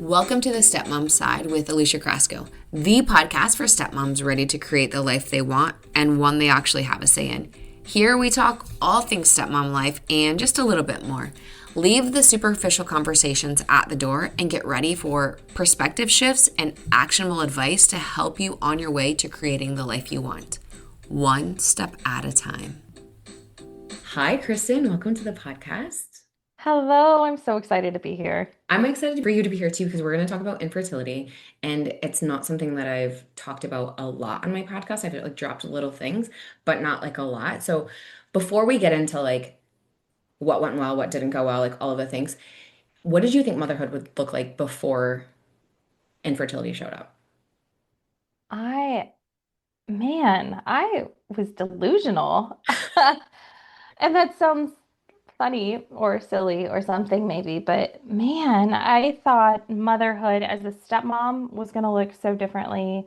Welcome to the Stepmom Side with Alicia, the podcast for stepmoms ready to create the life they want and one they actually have a say in. Here we talk all things stepmom life and just a little bit more. Leave the superficial conversations at the door and get ready for perspective shifts and actionable advice to help you on your way to creating the life you want, one step at a time. Hi, Kristen. Welcome to the podcast. Hello, I'm so excited to be here. I'm excited for you to be here too because we're going to talk about infertility, and it's not something that I've talked about a lot on my podcast. I've like dropped little things, but not like a lot. So before we get into like what went well, what didn't go well, like all of the things, what did you think motherhood would look like before infertility showed up? I, I was delusional. And that sounds funny or silly or something maybe, but man, I thought motherhood as a stepmom was going to look so differently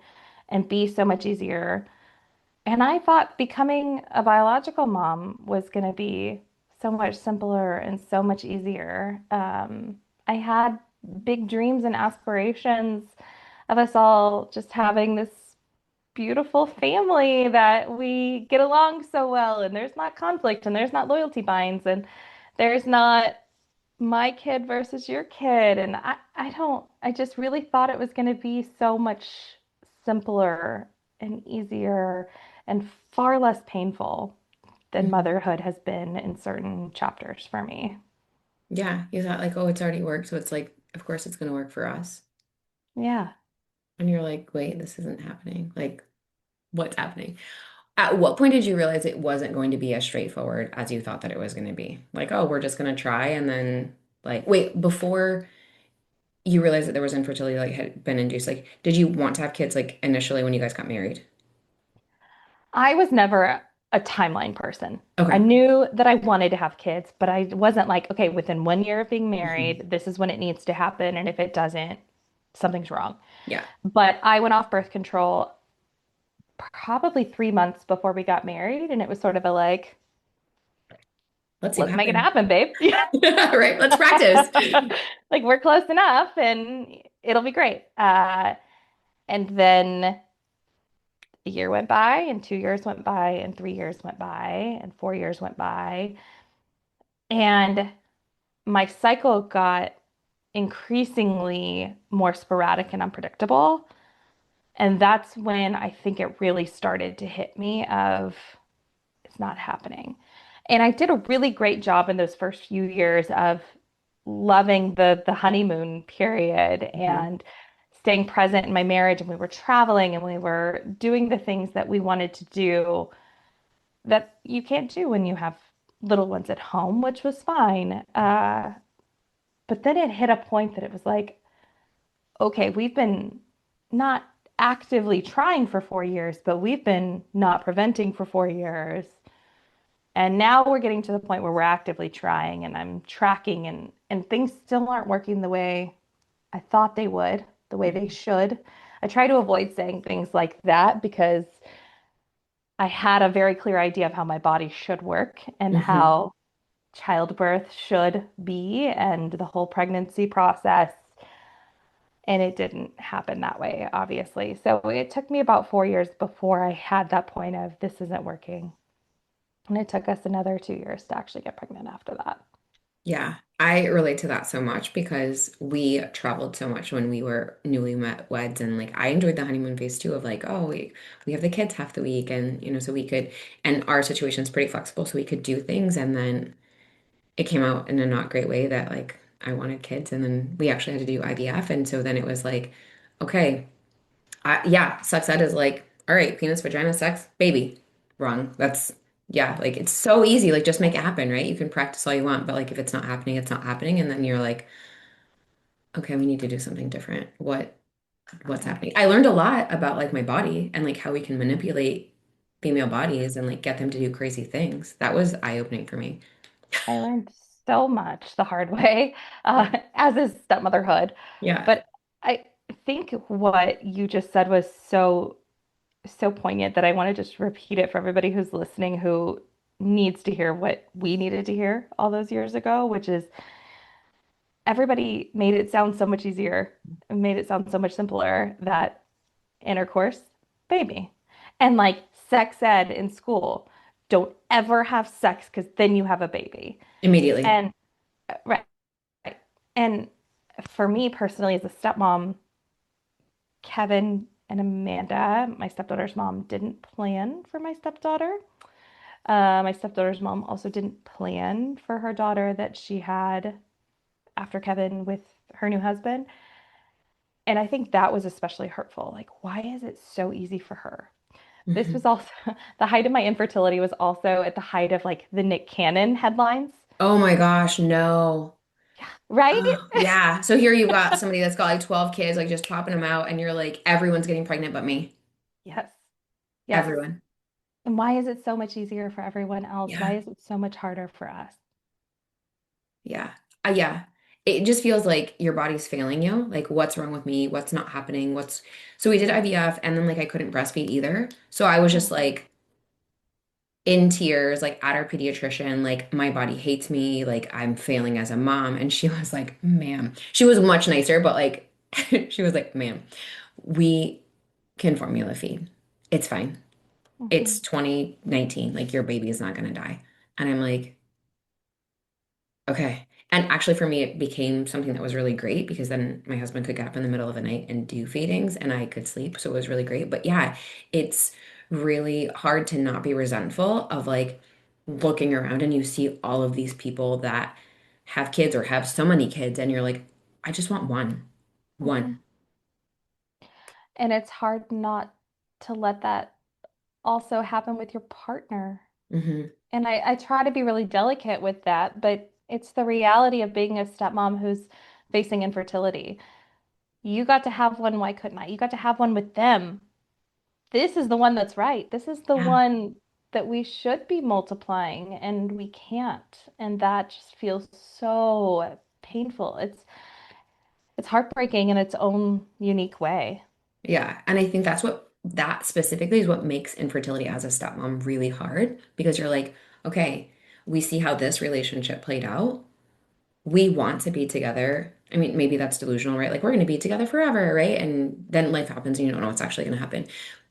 and be so much easier. And I thought becoming a biological mom was going to be so much simpler and so much easier. I had big dreams and aspirations of us all just having this beautiful family that we get along so well, and there's not conflict, and there's not loyalty binds, and there's not my kid versus your kid. And I just really thought it was going to be so much simpler and easier and far less painful than Mhm. motherhood has been in certain chapters for me. Yeah, you thought like, oh, it's already worked, so it's like, of course it's going to work for us. Yeah. And you're like, wait, this isn't happening. Like, what's happening? At what point did you realize it wasn't going to be as straightforward as you thought that it was going to be? Like, oh, we're just going to try, and then like, wait, before you realized that there was infertility, like had been induced, like, did you want to have kids like initially when you guys got married? I was never a timeline person. I Okay. knew that I wanted to have kids, but I wasn't like, okay, within 1 year of being Mhm. married, this is when it needs to happen. And if it doesn't, something's wrong. Yeah. But I went off birth control probably 3 months before we got married. And it was sort of a like, Let's see what let's make it happens. happen, babe. Yeah. Right. Let's practice. Like we're close enough and it'll be great. And then a year went by, and 2 years went by, and 3 years went by, and 4 years went by. And my cycle got increasingly more sporadic and unpredictable. And that's when I think it really started to hit me of it's not happening. And I did a really great job in those first few years of loving the honeymoon period Mhm. and staying present in my marriage, and we were traveling and we were doing the things that we wanted to do that you can't do when you have little ones at home, which was fine. But then it hit a point that it was like, okay, we've been not actively trying for 4 years, but we've been not preventing for 4 years. And now we're getting to the point where we're actively trying and I'm tracking, and things still aren't working the way I thought they would, the way they should. I try to avoid saying things like that because I had a very clear idea of how my body should work and Mhm. how childbirth should be and the whole pregnancy process. And it didn't happen that way, obviously. So it took me about 4 years before I had that point of this isn't working. And it took us another 2 years to actually get pregnant after that. Yeah, I relate to that so much because we traveled so much when we were newly met weds, and like I enjoyed the honeymoon phase too of like, oh, we have the kids half the week, and so we could, and our situation's pretty flexible, so we could do things, and then it came out in a not great way that like I wanted kids, and then we actually had to do IVF, and so then it was like, okay, yeah, sex ed is like, all right, penis, vagina, sex, baby. Wrong. That's yeah, like it's so easy. Like just make it happen, right? You can practice all you want, but like if it's not happening, it's not happening. And then you're like, okay, we need to do something different. What's happening? I learned a lot about like my body and like how we can manipulate female bodies and like get them to do crazy things. That was eye-opening for me. I learned so much the hard way, Yeah. as is stepmotherhood. Yeah. But I think what you just said was so poignant that I want to just repeat it for everybody who's listening who needs to hear what we needed to hear all those years ago, which is everybody made it sound so much easier and made it sound so much simpler that intercourse, baby. And like sex ed in school, don't ever have sex because then you have a baby. Immediately. And right. And for me personally, as a stepmom, Kevin and Amanda, my stepdaughter's mom, didn't plan for my stepdaughter. My stepdaughter's mom also didn't plan for her daughter that she had after Kevin with her new husband. And I think that was especially hurtful. Like, why is it so easy for her? This was Mhm. also the height of my infertility was also at the height of like the Nick Cannon headlines, Oh my gosh, no. right? Oh, yeah. So here you got somebody that's got like 12 kids, like just popping them out, and you're like, everyone's getting pregnant but me. Yes, yes. Everyone. And why is it so much easier for everyone else? Why Yeah. is it so much harder for us? Yeah. Yeah. It just feels like your body's failing you. Like, what's wrong with me? What's not happening? So we did IVF and then like I couldn't breastfeed either. So I was just Mhm. like in tears, like at our pediatrician, like my body hates me, like I'm failing as a mom. And she was like, ma'am, she was much nicer, but like, she was like, ma'am, we can formula feed. It's fine. It's Mhm. 2019. Like, your baby is not going to die. And I'm like, okay. And actually, for me, it became something that was really great because then my husband could get up in the middle of the night and do feedings and I could sleep. So it was really great. But yeah, it's really hard to not be resentful of like looking around and you see all of these people that have kids or have so many kids, and you're like, I just want one. Mhm. One. And it's hard not to let that also happen with your partner. Hmm. And I try to be really delicate with that, but it's the reality of being a stepmom who's facing infertility. You got to have one, why couldn't I? You got to have one with them. This is the one that's right. This is the Yeah. one that we should be multiplying, and we can't. And that just feels so painful. It's heartbreaking in its own unique way. Yeah. And I think that specifically is what makes infertility as a stepmom really hard because you're like, okay, we see how this relationship played out. We want to be together. I mean, maybe that's delusional, right? Like, we're going to be together forever, right? And then life happens and you don't know what's actually going to happen.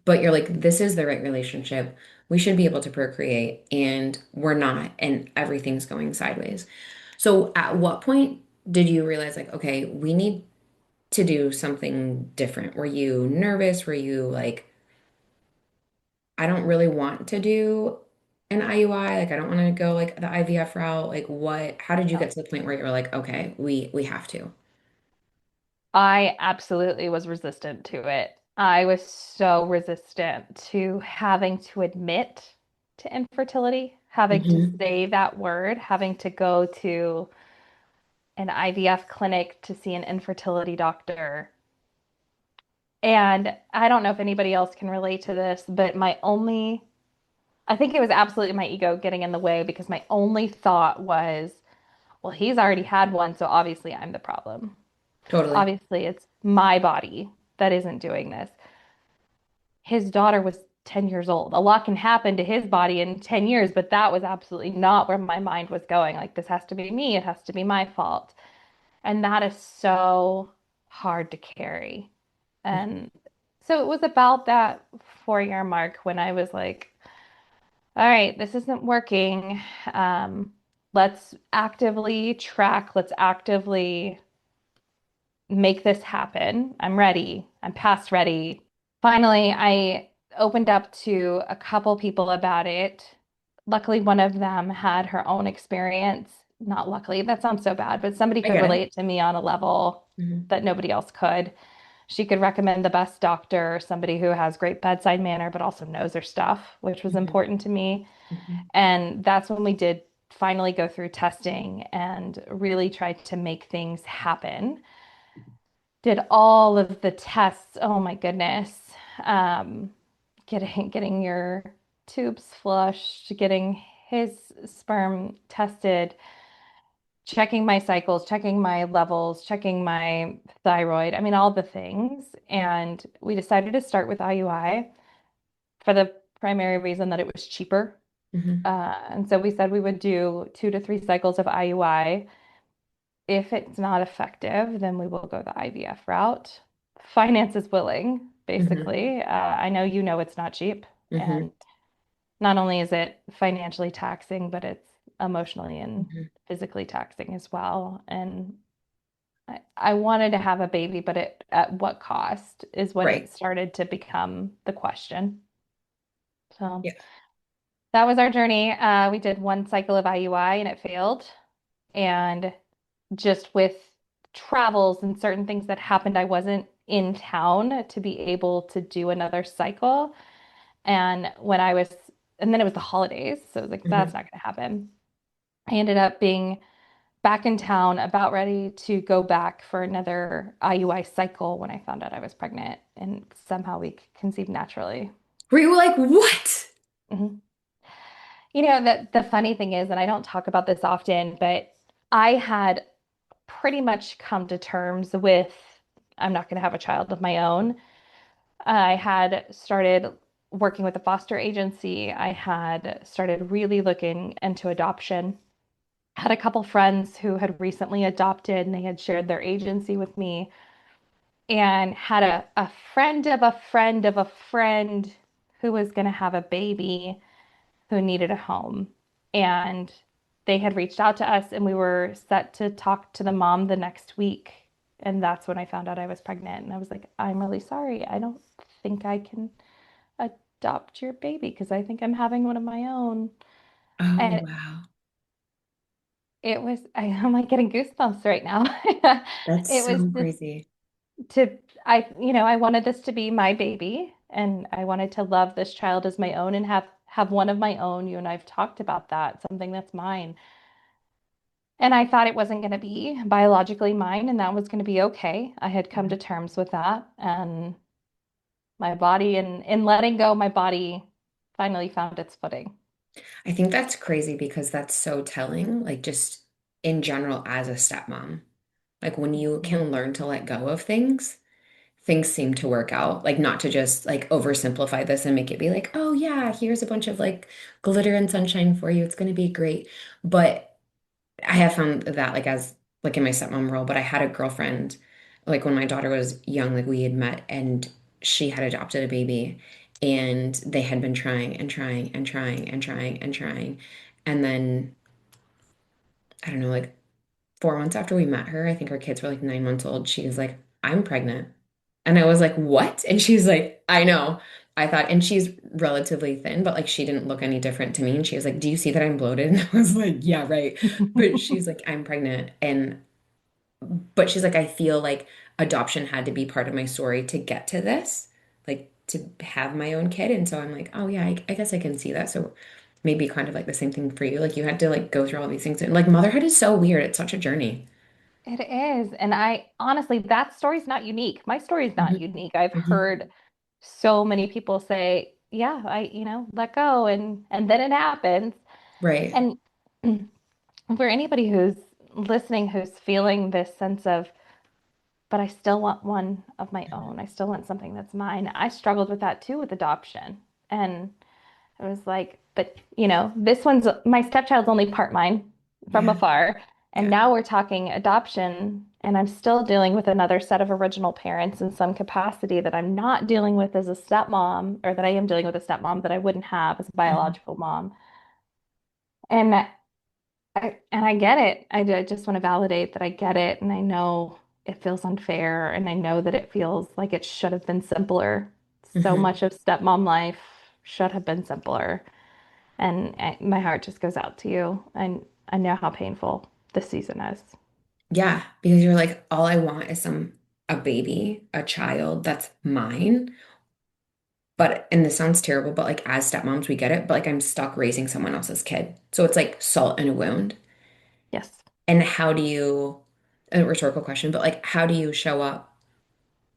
But you're like, this is the right relationship. We should be able to procreate, and we're not, and everything's going sideways. So, at what point did you realize, like, okay, we need to do something different? Were you nervous? Were you like, I don't really want to do an IUI. Like, I don't want to go like the IVF route. Like, how did you No. get to the point where you're like, okay, we have to? I absolutely was resistant to it. I was so resistant to having to admit to infertility, having to Hmm. say that word, having to go to an IVF clinic to see an infertility doctor. And I don't know if anybody else can relate to this, but I think it was absolutely my ego getting in the way because my only thought was, well, he's already had one, so obviously I'm the problem. Totally. Obviously, it's my body that isn't doing this. His daughter was 10 years old. A lot can happen to his body in 10 years, but that was absolutely not where my mind was going. Like, this has to be me. It has to be my fault. And that is so hard to carry. And so it was about that 4 year mark when I was like, all right, this isn't working. Um, let's actively track, let's actively make this happen. I'm ready. I'm past ready. Finally, I opened up to a couple people about it. Luckily, one of them had her own experience. Not luckily, that sounds so bad, but somebody I could get it. relate to me on a level Hmm. that nobody else could. She could recommend the best doctor, somebody who has great bedside manner, but also knows her stuff, which was Hmm. important to me. Hmm. And that's when we did finally go through testing and really tried to make things happen. Did all of the tests. Oh my goodness. Um, getting your tubes flushed, getting his sperm tested, checking my cycles, checking my levels, checking my thyroid. I mean, all the things. And we decided to start with IUI for the primary reason that it was cheaper. Hmm. And so we said we would do 2 to 3 cycles of IUI. if it's not effective, then we will go the IVF route. Finance is willing, Hmm. basically. I know you know it's not cheap. Hmm. And not only is it financially taxing, but it's emotionally and Hmm. physically taxing as well. And I wanted to have a baby, but at what cost is when Right. it started to become the question. So Yeah. that was our journey. We did one cycle of IUI and it failed. And just with travels and certain things that happened, I wasn't in town to be able to do another cycle. And when I was, and then it was the holidays. So I was like, that's Hmm. not going to happen. I ended up being back in town, about ready to go back for another IUI cycle when I found out I was pregnant. And somehow we conceived naturally. Were you like, what? Mhm. You know, that the funny thing is, and I don't talk about this often, but I had pretty much come to terms with I'm not going to have a child of my own. I had started working with a foster agency. I had started really looking into adoption. Had a couple friends who had recently adopted and they had shared their agency with me, and had a friend of a friend of a friend who was going to have a baby who needed a home. And they had reached out to us, and we were set to talk to the mom the next week. And that's when I found out I was pregnant. And I was like, I'm really sorry. I don't think I can adopt your baby because I think I'm having one of my own. Oh, And wow. I'm like getting goosebumps right now. That's It was so just crazy. I wanted this to be my baby and I wanted to love this child as my own and have one of my own. You and I've talked about that, something that's mine. And I thought it wasn't going to be biologically mine and that was going to be okay. I had come to terms with that and my body and in letting go, my body finally found its footing. I think that's crazy because that's so telling, like just in general as a stepmom. Like when you can learn to let go of things, things seem to work out. Like not to just like oversimplify this and make it be like, oh yeah, here's a bunch of like glitter and sunshine for you. It's going to be great. But I have found that like as like in my stepmom role, but I had a girlfriend like when my daughter was young, like we had met and she had adopted a baby and they had been trying and trying and trying and trying and trying. And then I don't know, like 4 months after we met her, I think our kids were like 9 months old. She was like, I'm pregnant. And I was like, what? And she's like, I know. I thought, and she's relatively thin, but like she didn't look any different to me. And she was like, do you see that I'm bloated? And I was like, yeah, right. But she's like, I'm pregnant. But she's like, I feel like adoption had to be part of my story to get to this, like to have my own kid. And so I'm like, oh yeah, I guess I can see that. So maybe kind of like the same thing for you. Like you had to like go through all these things. And like motherhood is so weird. It's such a journey. It is. And I honestly, that story's not unique. My story's not Hmm. unique. I've Hmm. heard so many people say, yeah, let go and then it happens. Right. And for anybody who's listening who's feeling this sense of, but I still want one of my own. I still want something that's mine. I struggled with that too with adoption. And I was like, but this one's my stepchild's only part mine from Yeah. afar. And Yeah. now we're talking adoption, and I'm still dealing with another set of original parents in some capacity that I'm not dealing with as a stepmom, or that I am dealing with a stepmom that I wouldn't have as a Hmm. biological mom. And I get it. I just want to validate that I get it, and I know it feels unfair, and I know that it feels like it should have been simpler. So Hmm. much of stepmom life should have been simpler. And my heart just goes out to you. And I know how painful this season is. Yeah. Because you're like, all I want is a baby, a child that's mine. But, and this sounds terrible, but like as stepmoms, we get it. But like I'm stuck raising someone else's kid. So it's like salt in a wound. Yes. And how do you, a rhetorical question, but like, how do you show up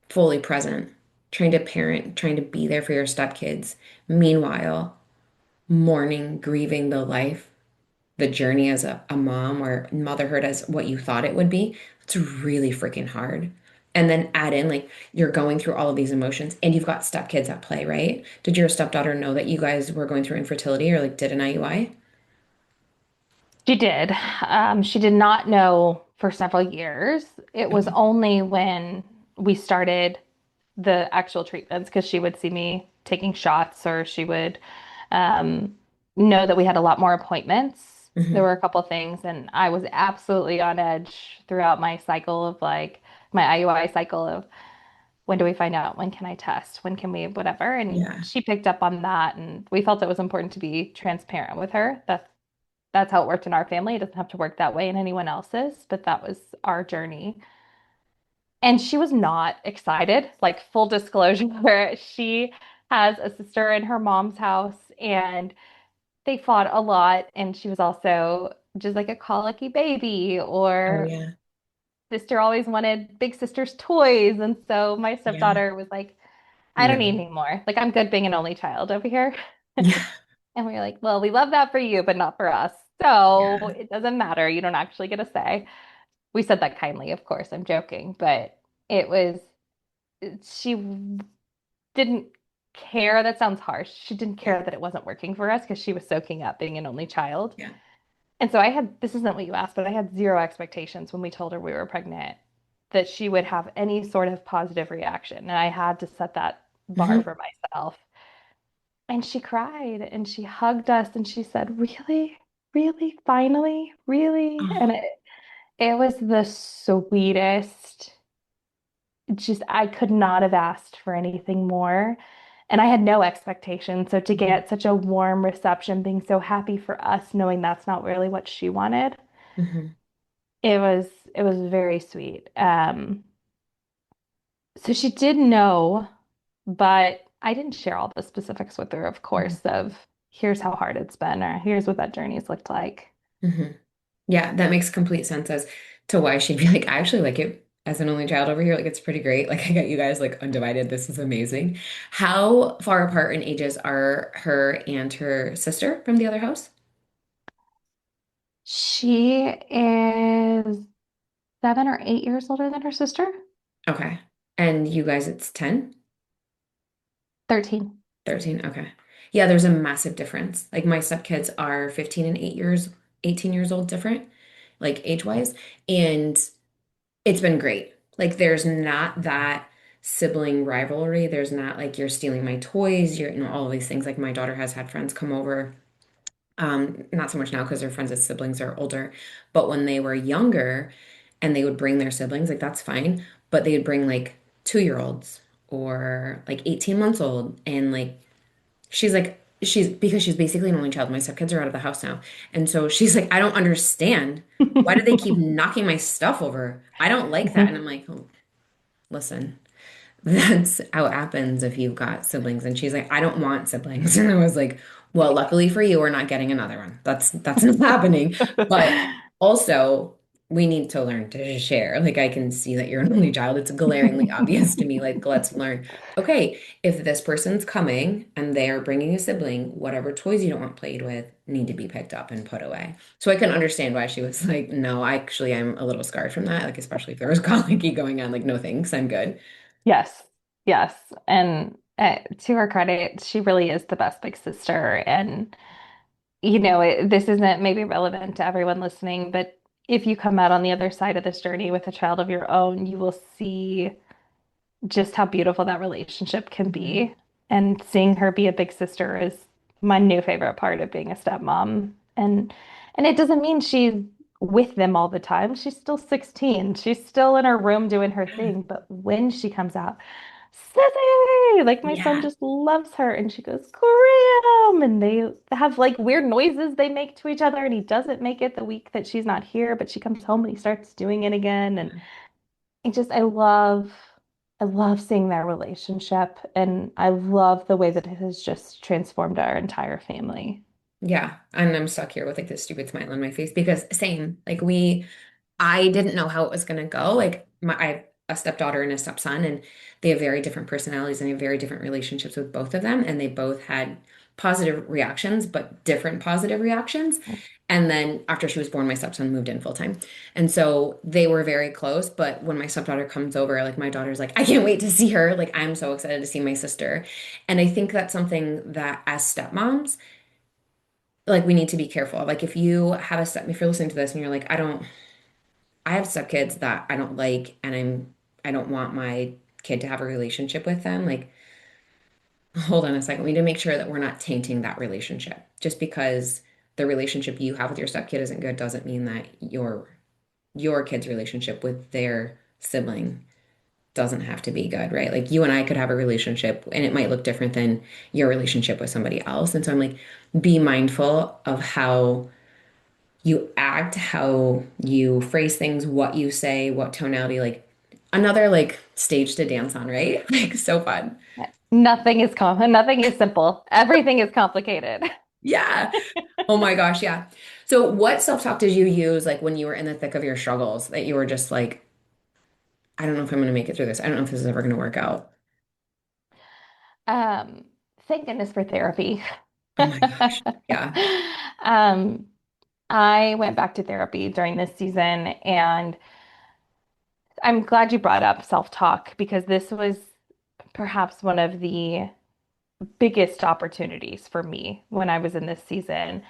fully present, trying to parent, trying to be there for your stepkids, meanwhile, mourning, grieving the life, the journey as a mom or motherhood as what you thought it would be? It's really freaking hard. And then add in like you're going through all of these emotions and you've got stepkids at play, right? Did your stepdaughter know that you guys were going through infertility or like did an IUI? She did. She did not know for several years. It was Okay. only when we started the actual treatments because she would see me taking shots or she would um, know that we had a lot more appointments. There Hmm. were a couple things, and I was absolutely on edge throughout my cycle of like my IUI cycle of when do we find out? When can I test? When can we, whatever? And Yeah. she picked up on that, and we felt it was important to be transparent with her. That's how it worked in our family. It doesn't have to work that way in anyone else's, but that was our journey. And she was not excited, like full disclosure. She has a sister in her mom's house and they fought a lot. And she was also just like a colicky baby, Oh, or yeah. sister always wanted big sister's toys. And so my Yeah. stepdaughter was like, I don't need No. any more. Like, I'm good being an only child over here. Yeah. And we were like, well, we love that for you, but not for us. So Yeah. it doesn't matter. You don't actually get a say. We said that kindly, of course. I'm joking, but it was, she didn't care. That sounds harsh. She didn't Yeah. care that it wasn't working for us because she was soaking up being an only child. Yeah. And so I had, this isn't what you asked, but I had zero expectations when we told her we were pregnant that she would have any sort of positive reaction. And I had to set that bar Hmm. for myself. And she cried and she hugged us and she said, really? Really? Finally? Really? And Oh. it was the sweetest. Just, I could not have asked for anything more. And I had no expectation. So to Hmm. get such a warm reception, being so happy for us, knowing that's not really what she wanted, Hmm. it was it was very sweet. So she did know, but I didn't share all the specifics with her, of course, of here's how hard it's been, or here's what that journey's looked like. Hmm. Yeah, that makes complete sense as to why she'd be like, I actually like it as an only child over here. Like, it's pretty great. Like, I got you guys like undivided. This is amazing. How far apart in ages are her and her sister from the other house? She is 7 or 8 years older than her sister. Okay. And you guys, it's 10, 13. 13. Okay. Yeah, there's a massive difference. Like, my stepkids are 15 and 18 years old different, like age-wise. And it's been great. Like, there's not that sibling rivalry. There's not like you're stealing my toys, all of these things. Like, my daughter has had friends come over. Not so much now because their friends' siblings are older, but when they were younger and they would bring their siblings, like that's fine. But they would bring like 2-year-olds or like 18 months old. And like she's because she's basically an only child. My stepkids are out of the house now. And so she's like, I don't understand. Why do they keep knocking my stuff over? I don't like that. And I'm like, oh, listen. That's how it happens if you've got siblings. And she's like, I don't want siblings. And I was like, well, luckily for you, we're not getting another one. That's not happening. But also, we need to learn to share. Like, I can see that you're an only child. It's glaringly obvious to me. Like, let's learn. Okay, if this person's coming and they are bringing a sibling, whatever toys you don't want played with need to be picked up and put away. So I can understand why she was like, no, actually, I'm a little scarred from that. Like, especially if there was colicky going on. Like, no thanks, I'm good. Yes, yes. And to her credit, she really is the best big sister. And, this isn't maybe relevant to everyone listening, but if you come out on the other side of this journey with a child of your own, you will see just how beautiful that relationship can Mhm. be. And seeing her be a big sister is my new favorite part of being a stepmom. And it doesn't mean she's with them all the time. She's still 16. She's still in her room doing her thing. But when she comes out, Sissy! Like my son Yeah. just loves her and she goes, Graham! And they have like weird noises they make to each other, and he doesn't make it the week that she's not here, but she comes home and he starts doing it again. And it just I love seeing their relationship, and I love the way that it has just transformed our entire family. Yeah. And I'm stuck here with like this stupid smile on my face because same, like I didn't know how it was going to go. Like I have a stepdaughter and a stepson, and they have very different personalities and they have very different relationships with both of them. And they both had positive reactions, but different positive reactions. And then after she was born, my stepson moved in full time. And so they were very close. But when my stepdaughter comes over, like my daughter's like, I can't wait to see her. Like I'm so excited to see my sister. And I think that's something that as stepmoms, like we need to be careful. Like if you're listening to this and you're like, I have stepkids that I don't like, and I don't want my kid to have a relationship with them. Like, hold on a second. We need to make sure that we're not tainting that relationship. Just because the relationship you have with your stepkid isn't good doesn't mean that your kid's relationship with their sibling doesn't have to be good, right? Like you and I could have a relationship and it might look different than your relationship with somebody else. And so I'm like, be mindful of how you act, how you phrase things, what you say, what tonality, like another like stage to dance on, right? Like so fun. Nothing is simple. Everything is complicated. Yeah. Oh my gosh, yeah. So what self-talk did you use like when you were in the thick of your struggles that you were just like, I don't know if I'm gonna make it through this. I don't know if this is ever gonna work out. Um, Thank goodness for therapy. Oh my gosh. Yeah. Um, I went back to therapy during this season, and I'm glad you brought up self-talk because this was perhaps one of the biggest opportunities for me when I was in this season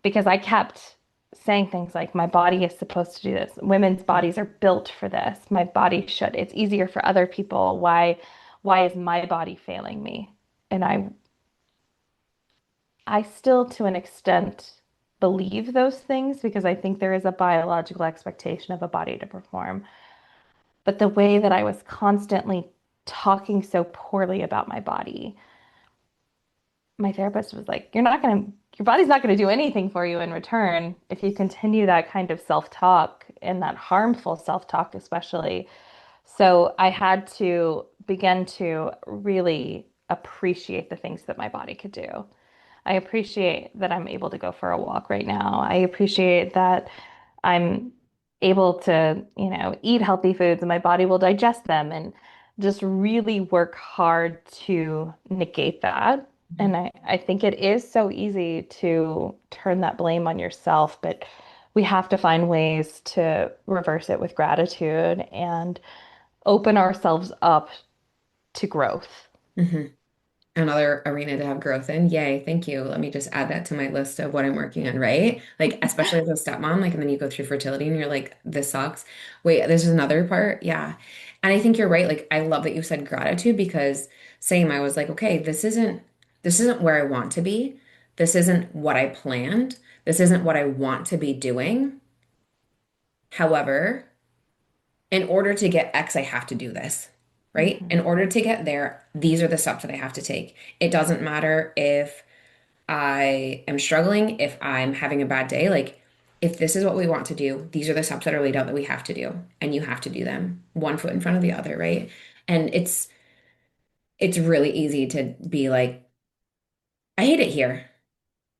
because I kept saying things like, my body is supposed to do this. Women's bodies are built for this. My body should. It's easier for other people. Why is my body failing me? And I still, to an extent, believe those things because I think there is a biological expectation of a body to perform. But the way that I was constantly talking so poorly about my body, my therapist was like, your body's not going to do anything for you in return if you continue that kind of self-talk and that harmful self-talk, especially. So I had to begin to really appreciate the things that my body could do. I appreciate that I'm able to go for a walk right now. I appreciate that I'm able to, eat healthy foods and my body will digest them and just really work hard to negate that. And I think it is so easy to turn that blame on yourself, but we have to find ways to reverse it with gratitude and open ourselves up to growth. hmm Another arena to have growth in. Yay, thank you. Let me just add that to my list of what I'm working on, right? Like, especially as a stepmom, like, and then you go through fertility and you're like, this sucks. Wait, this is another part. Yeah. And I think you're right. Like, I love that you said gratitude because same, I was like, okay, this isn't where I want to be. This isn't what I planned. This isn't what I want to be doing. However, in order to get X, I have to do this, right? In Mhm. order to get there, these are the steps that I have to take. It doesn't matter if I am struggling, if I'm having a bad day, like if this is what we want to do, these are the steps that are laid out that we have to do, and you have to do them one foot in front of the other, right? And it's really easy to be like, I hate it here.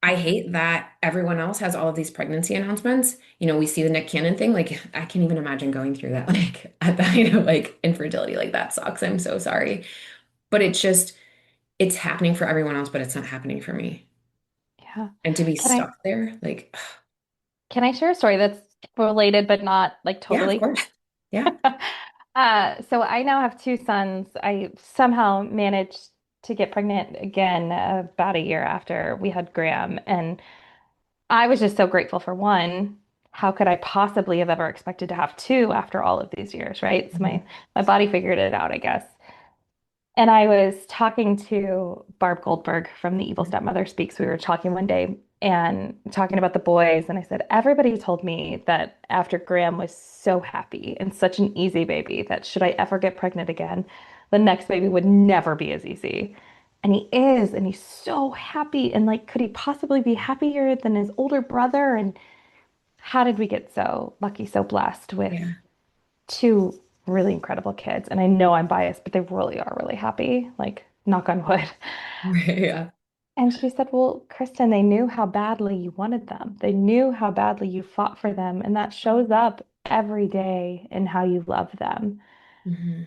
I hate that everyone else has all of these pregnancy announcements. We see the Nick Cannon thing. Like, I can't even imagine going through that, like, at the height of like infertility. Like, that sucks. I'm so sorry. But it's happening for everyone else, but it's not happening for me. Yeah. And to be Can I stuck there, like, can I share a story that's related but not like yeah, of totally? course. Yeah. So I now have two sons. I somehow managed to get pregnant again about a year after we had Graham, and I was just so grateful for one. How could I possibly have ever expected to have two after all of these years, right? So my Mhm. my body figured it out, I guess. And I was talking to Barb Goldberg from The Evil Stepmother Speaks. We were talking one day and talking about the boys. And I said, everybody told me that after Graham was so happy and such an easy baby that should I ever get pregnant again, the next baby would never be as easy. And he is, and he's so happy. And like, could he possibly be happier than his older brother? And how did we get so lucky, so blessed with Yeah. two really incredible kids. And I know I'm biased, but they really are really happy, like knock on wood. Yeah. And she said, well, Kristen, they knew how badly you wanted them. They knew how badly you fought for them. And that shows up every day in how you love them. hmm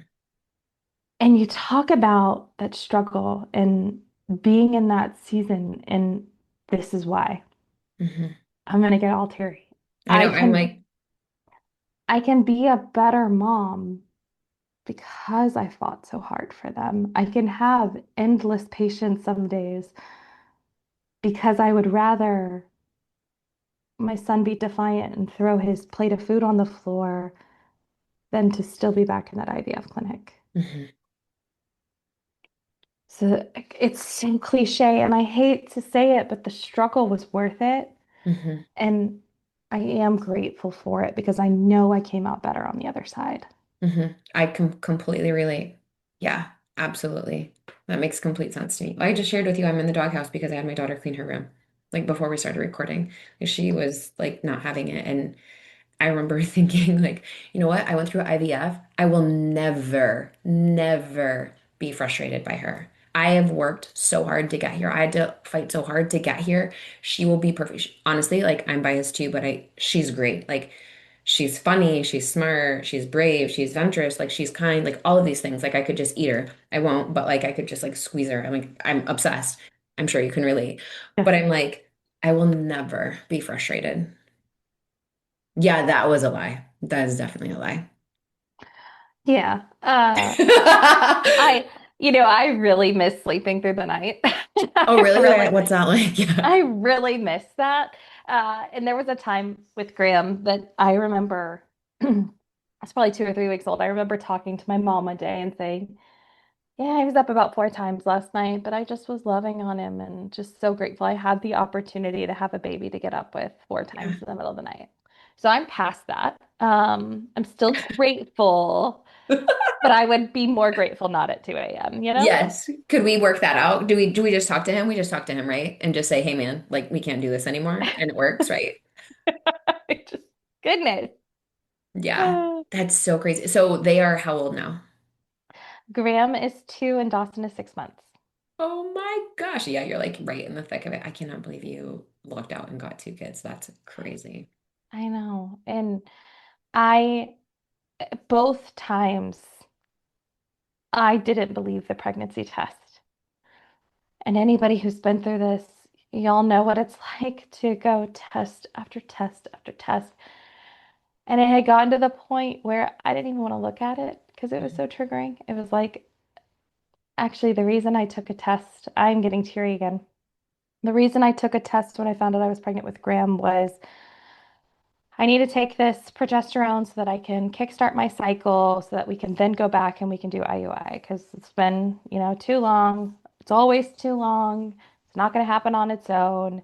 And you talk about that struggle and being in that season. And this is why hmm I'm going to get all teary. I know. I I'm can, like, I can be a better mom because I fought so hard for them. I can have endless patience some days because I would rather my son be defiant and throw his plate of food on the floor than to still be back in that IVF clinic. Hmm. So it's so cliche, and I hate to say it, but the struggle was worth it. Hmm. And I am grateful for it because I know I came out better on the other side. Hmm. I completely relate. Yeah, absolutely. That makes complete sense to me. I just shared with you I'm in the doghouse because I had my daughter clean her room, like before we started recording. She was like not having it. And I remember thinking, like, you know what? I went through IVF. I will never, never be frustrated by her. I have worked so hard to get here. I had to fight so hard to get here. She will be perfect. Honestly, like I'm biased too, but she's great. Like she's funny, she's smart, she's brave, she's venturous, like she's kind, like all of these things. Like I could just eat her. I won't, but like I could just like squeeze her. I'm obsessed. I'm sure you can relate. Yes. But I'm like, I will never be frustrated. Yeah, that was a lie. That is definitely a lie. Yeah. I, I really miss sleeping through the night. Oh, I really? really, What's that like? Yeah. I really miss that. And there was a time with Graham that I remember, I was probably 2 or 3 weeks old. I remember talking to my mom one day and saying, yeah, I was up about 4 times last night, but I just was loving on him and just so grateful I had the opportunity to have a baby to get up with 4 times Yeah. in the middle of the night. So I'm past that. I'm still grateful, but I would be more grateful not at 2 a.m., you know? Yes. Could we work that out? Do we just talk to him? We just talk to him, right? And just say, "Hey man, like we can't do this anymore." And it works, right? Just goodness. Yeah. That's so crazy. So they are how old now? Graham is 2 and Dawson is 6 months. Oh my gosh. Yeah, you're like right in the thick of it. I cannot believe you lucked out and got two kids. That's crazy. I know. And I, both times, I didn't believe the pregnancy test. And anybody who's been through this, y'all know what it's like to go test after test after test. And it had gotten to the point where I didn't even want to look at it because it was Mhm. so triggering. It was like, actually, the reason I took a test, I'm getting teary again. The reason I took a test when I found out I was pregnant with Graham was I need to take this progesterone so that I can kickstart my cycle so that we can then go back and we can do IUI because it's been, too long. It's always too long. It's not going to happen on its own.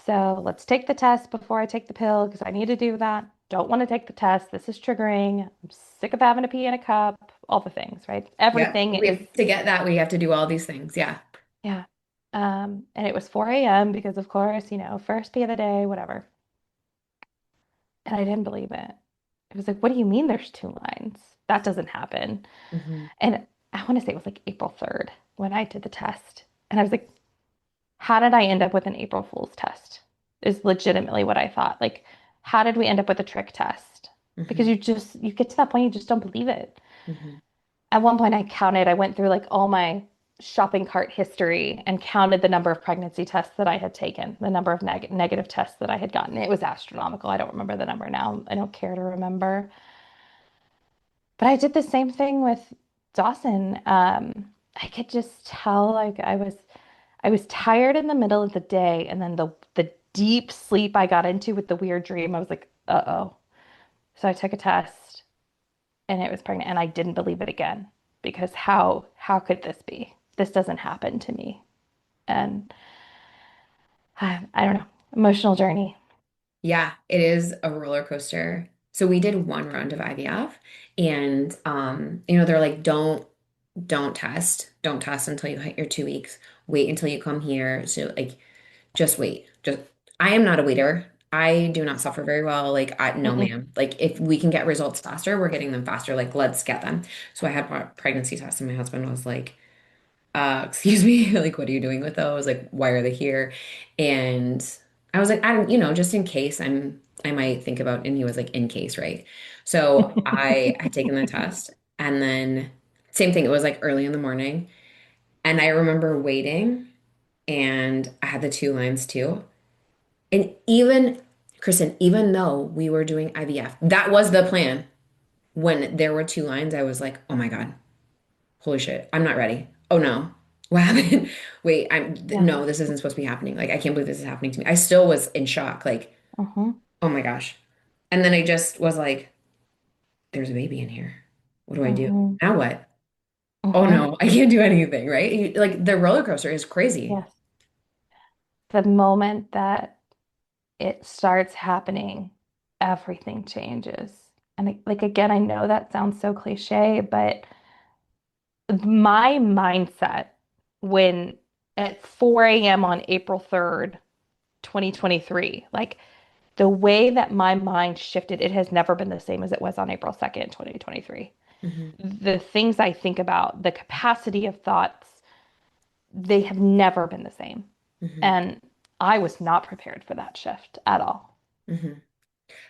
So let's take the test before I take the pill because I need to do that. Don't want to take the test. This is triggering. I'm sick of having to pee in a cup, all the things, right? Yeah. Everything is, To get that, we have to do all these things. Yeah. yeah. And it was 4 a.m. because, of course, first pee of the day, whatever. And I didn't believe it. It was like, what do you mean there's 2 lines? That doesn't happen. Hmm. And I want to say it was like April 3rd when I did the test. And I was like, how did I end up with an April Fool's test? Is legitimately what I thought. Like, how did we end up with a trick test? Because Hmm. you get to that point, you just don't believe it. Hmm. At one point, I went through like all my shopping cart history and counted the number of pregnancy tests that I had taken, the number of negative tests that I had gotten. It was astronomical. I don't remember the number now. I don't care to remember. But I did the same thing with Dawson. I could just tell like I was tired in the middle of the day, and then the deep sleep I got into with the weird dream, I was like, uh-oh. So I took a test and it was pregnant, and I didn't believe it again because how could this be? This doesn't happen to me. And I don't know, emotional journey. Yeah, it is a roller coaster. So we did one round of IVF and they're like, don't test. Don't test until you hit your 2 weeks. Wait until you come here. So like just wait. Just I am not a waiter. I do not suffer very well. Like I no Mm-mm. ma'am. Like if we can get results faster, we're getting them faster. Like let's get them. So I had pregnancy tests and my husband was like, excuse me, like, what are you doing with those? Like, why are they here? And I was like, I don't, just in case I might think about, and he was like, in case, right? So I had taken the test and then same thing. It was like early in the morning. And I remember waiting and I had the 2 lines too. And even, Kristen, even though we were doing IVF, that was the plan. When there were 2 lines, I was like, oh my God. Holy shit, I'm not ready. Oh no. What happened? Wait, Yeah. no, this isn't supposed to be happening. Like, I can't believe this is happening to me. I still was in shock. Like, Mm-hmm. Oh my gosh. And then I just was like, there's a baby in here. What do I do? Mm-hmm. Now what? Oh Mm-hmm. no, I can't do anything, right? Like the roller coaster is crazy. Yes. The moment that it starts happening, everything changes. And like again, I know that sounds so cliche, but my mindset when at 4 a.m. on April 3rd, 2023, like the way that my mind shifted, it has never been the same as it was on April 2nd, 2023. Hmm. The things I think about, the capacity of thoughts, they have never been the same. Hmm. And I was not prepared for that shift at all. Hmm.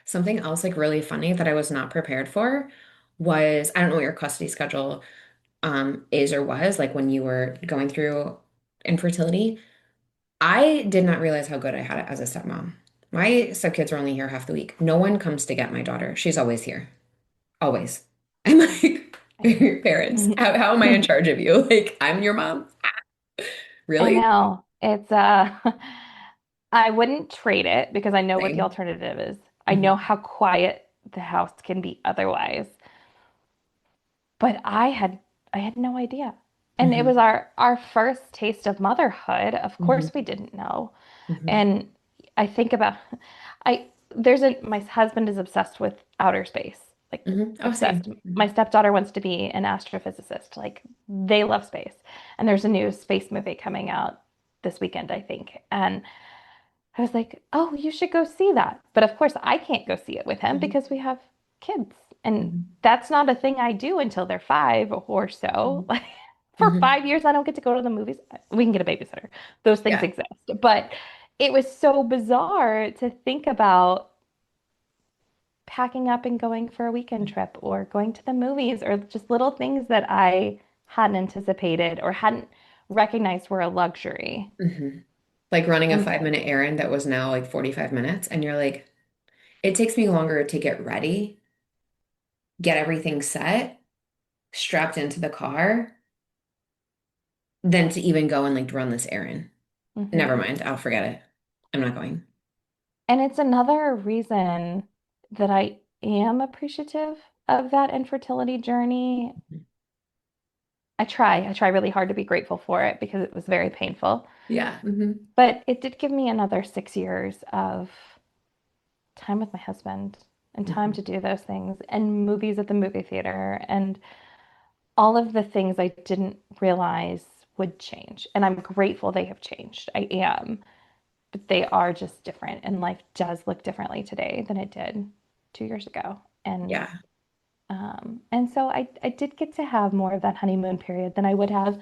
Something else like really funny that I was not prepared for was I don't know what your custody schedule is or was like when you were going through infertility. I did not realize how good I had it as a stepmom. My stepkids are only here half the week. No one comes to get my daughter. She's always here. Always. I'm like, parents, how am I in charge of you? Like, I'm your mom. I Really? know. It's I wouldn't trade it because I know what the Same. alternative is. I know Hmm. how quiet the house can be otherwise. But I had no idea. And it was Hmm. our first taste of motherhood. Of Hmm. course we didn't know. Hmm. And I think about I there's a my husband is obsessed with outer space. Like Hmm. Oh, obsessed. same. Hmm. My stepdaughter wants to be an astrophysicist. Like they love space. And there's a new space movie coming out this weekend, I think. And I was like, "Oh, you should go see that." But of course, I can't go see it with him Hmm. because we have kids. And Hmm. that's not a thing I do until they're 5 or so. Like for Hmm. 5 years, I don't get to go to the movies. We can get a babysitter. Those things Yeah. exist. But it was so bizarre to think about packing up and going for a weekend trip or going to the movies or just little things that I hadn't anticipated or hadn't recognized were a luxury. Hmm. Like running a And 5 minute errand that was now like 45 minutes. And you're like, it takes me longer to get ready, get everything set, strapped into the car, than to even go and like run this errand. Never mhm. mind. I'll forget it. I'm not going. And it's another reason that I am appreciative of that infertility journey. I try really hard to be grateful for it because it was very painful. Yeah. Hmm. But it did give me another 6 years of time with my husband and time to Hmm. do those things and movies at the movie theater and all of the things I didn't realize would change. And I'm grateful they have changed. I am, but they are just different. And life does look differently today than it did 2 years ago. Yeah. And so I did get to have more of that honeymoon period than I would have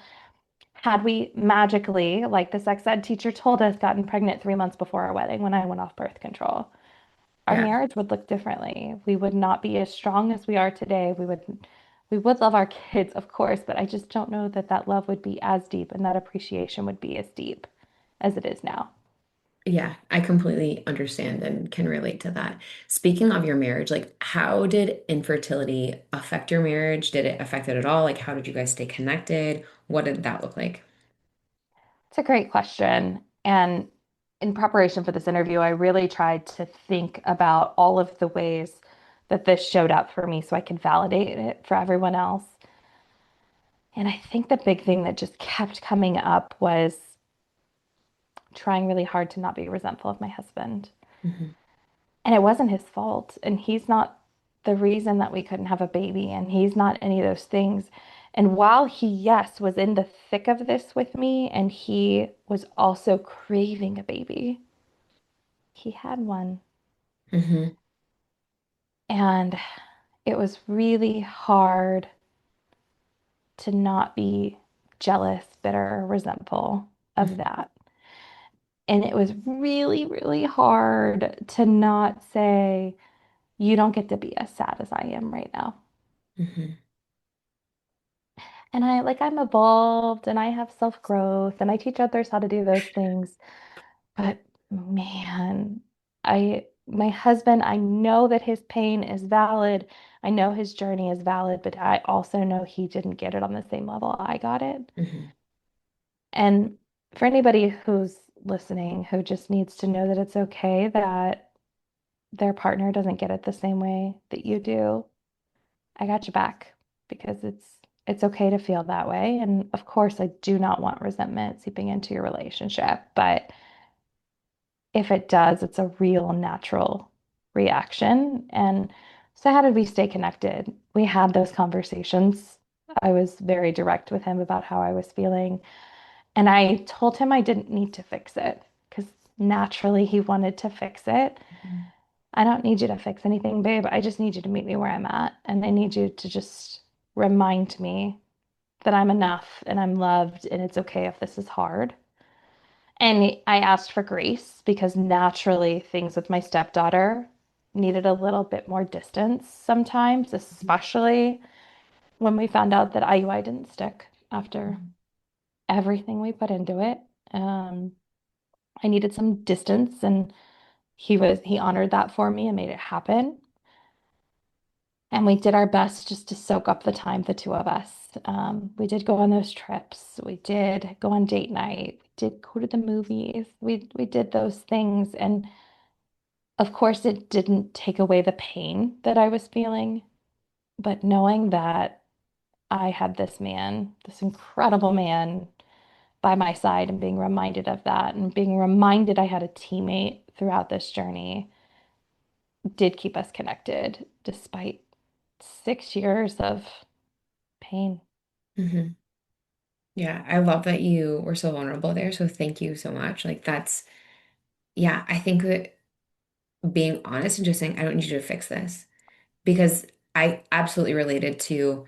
had we magically, like the sex ed teacher told us, gotten pregnant 3 months before our wedding when I went off birth control. Our Yeah. marriage would look differently. We would not be as strong as we are today. We would love our kids, of course, but I just don't know that that love would be as deep and that appreciation would be as deep as it is now. Yeah. I completely understand and can relate to that. Speaking of your marriage, like how did infertility affect your marriage? Did it affect it at all? Like how did you guys stay connected? What did that look like? It's a great question. And in preparation for this interview, I really tried to think about all of the ways that this showed up for me so I could validate it for everyone else. And I think the big thing that just kept coming up was trying really hard to not be resentful of my husband. Hmm. And it wasn't his fault. And he's not the reason that we couldn't have a baby. And he's not any of those things. And while he, yes, was in the thick of this with me, and he was also craving a baby, he had one. Hmm. And it was really hard to not be jealous, bitter, resentful of that. And it was really, really hard to not say, you don't get to be as sad as I am right now. Hmm. And I'm evolved and I have self-growth and I teach others how to do those things. But man, my husband, I know that his pain is valid. I know his journey is valid, but I also know he didn't get it on the same level I got it. Hmm. And for anybody who's listening who just needs to know that it's okay that their partner doesn't get it the same way that you do, I got your back because it's okay to feel that way. And of course, I do not want resentment seeping into your relationship, but if it does, it's a real natural reaction. And so how did we stay connected? We had those conversations. I was very direct with him about how I was feeling. And I told him I didn't need to fix it because naturally he wanted to fix it. I don't need you to fix anything, babe. I just need you to meet me where I'm at. And I need you to just remind me that I'm enough and I'm loved and it's okay if this is hard. And I asked for grace because naturally things with my stepdaughter needed a little bit more distance sometimes, especially when we found out that IUI didn't stick after everything we put into it. Um, I needed some distance and he honored that for me and made it happen. And we did our best just to soak up the time, the two of us. We did go on those trips. We did go on date night. We did go to the movies. We did those things. And of course, it didn't take away the pain that I was feeling, but knowing that I had this man, this incredible man by my side, and being reminded of that, and being reminded I had a teammate throughout this journey did keep us connected despite 6 years of pain. Hmm. Yeah, I love that you were so vulnerable there. So thank you so much. Like that's, yeah, I think that being honest and just saying, I don't need you to fix this because I absolutely related to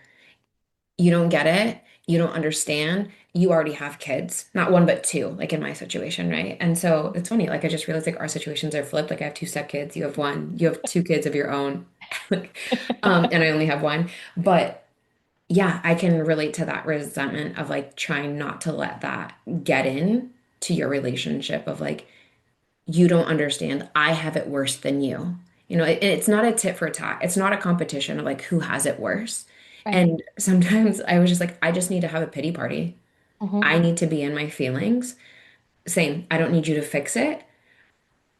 you don't get it, you don't understand, you already have kids, not one but two, like in my situation, right? And so it's funny, like I just realized like our situations are flipped. Like I have two stepkids, you have one, you have two kids of your own, like, and I only have one. But yeah, I can relate to that resentment of like trying not to let that get in to your relationship of like, you don't understand. I have it worse than you. It's not a tit for tat. It's not a competition of like who has it worse. Right. And sometimes I was just like, I just need to have a pity party. Hmm. I need to be in my feelings, saying, I don't need you to fix it.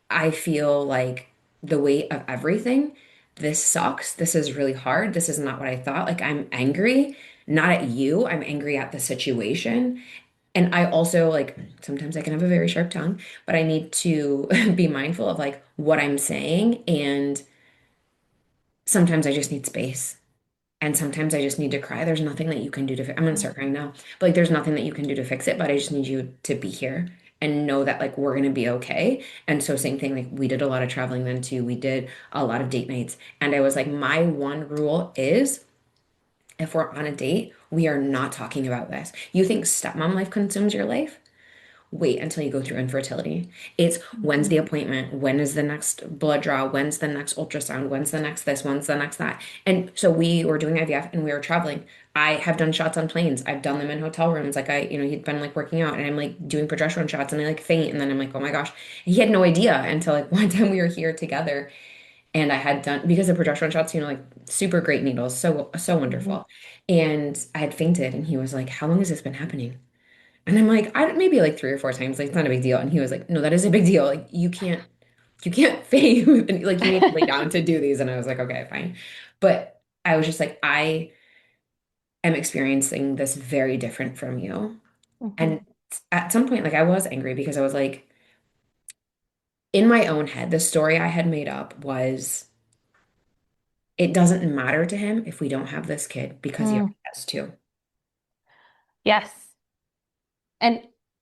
I feel like the weight of everything. This sucks. This is really hard. This is not what I thought. Like, I'm angry, not at you. I'm angry at the situation. And I also like sometimes I can have a very sharp tongue, but I need to be mindful of like what I'm saying. And sometimes I just need space. And sometimes I just need to cry. There's nothing that you can do to I'm gonna start crying now. But like there's nothing that you can do to fix it, but I just need you to be here and know that like we're gonna be okay. And so same thing, like we did a lot of traveling then too. We did a lot of date nights. And I was like, my one rule is if we're on a date, we are not talking about this. You think stepmom life consumes your life? Wait until you go through infertility. It's when's the Hmm. appointment? When is the next blood draw? When's the next ultrasound? When's the next this? When's the next that? And so we were doing IVF and we were traveling. I have done shots on planes. I've done them in hotel rooms. Like he'd been like working out and I'm like doing progesterone shots and I like faint. And then I'm like, oh my gosh. And he had no idea until like one time we were here together and I had done because the progesterone shots, like super great needles, so so Hmm. wonderful. And I had fainted and he was like, how long has this been happening? And I'm like, I maybe like 3 or 4 times, like it's not a big deal. And he was like, no, that is a big deal. Like you can't fake like you need to lay down to do these. And I was like, okay, fine. But I was just like, I am experiencing this very different from you. Hmm. And at some point, like I was angry because I was like, in my own head, the story I had made up was it doesn't matter to him if we don't have this kid because he Mm. already has two. Yes. And,